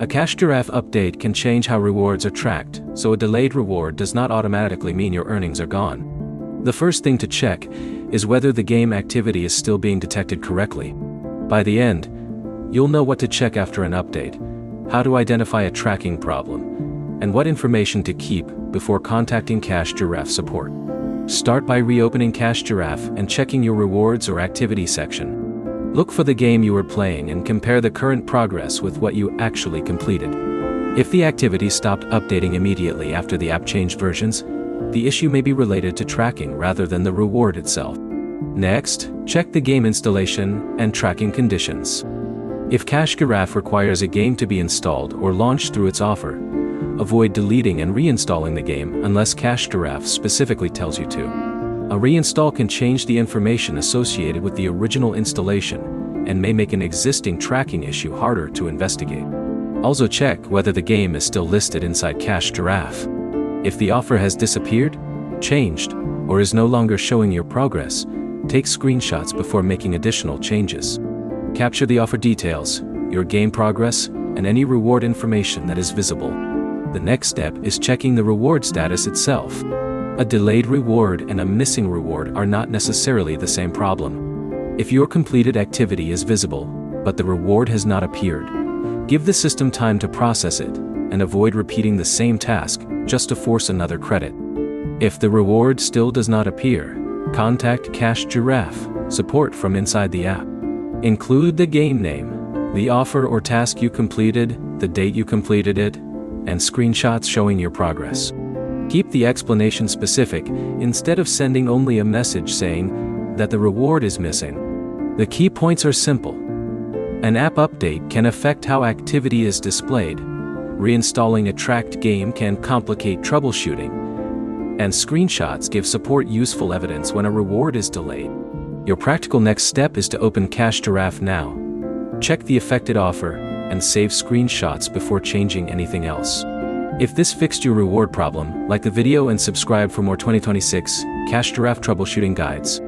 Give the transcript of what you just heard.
A Cash Giraffe update can change how rewards are tracked, so a delayed reward does not automatically mean your earnings are gone. The first thing to check is whether the game activity is still being detected correctly. By the end, you'll know what to check after an update, how to identify a tracking problem, and what information to keep before contacting Cash Giraffe support. Start by reopening Cash Giraffe and checking your rewards or activity section. Look for the game you were playing and compare the current progress with what you actually completed. If the activity stopped updating immediately after the app changed versions, the issue may be related to tracking rather than the reward itself. Next, check the game installation and tracking conditions. If Cash Giraffe requires a game to be installed or launched through its offer, avoid deleting and reinstalling the game unless Cash Giraffe specifically tells you to. A reinstall can change the information associated with the original installation and may make an existing tracking issue harder to investigate. Also check whether the game is still listed inside Cash Giraffe. If the offer has disappeared, changed, or is no longer showing your progress, take screenshots before making additional changes. Capture the offer details, your game progress, and any reward information that is visible. The next step is checking the reward status itself. A delayed reward and a missing reward are not necessarily the same problem. If your completed activity is visible, but the reward has not appeared, give the system time to process it, and avoid repeating the same task just to force another credit. If the reward still does not appear, contact Cash Giraffe support from inside the app. Include the game name, the offer or task you completed, the date you completed it, and screenshots showing your progress. Keep the explanation specific instead of sending only a message saying that the reward is missing. The key points are simple. An app update can affect how activity is displayed. Reinstalling a tracked game can complicate troubleshooting. And screenshots give support useful evidence when a reward is delayed. Your practical next step is to open Cash Giraffe now. Check the affected offer and save screenshots before changing anything else. If this fixed your reward problem, like the video and subscribe for more 2026 Cash Giraffe troubleshooting guides.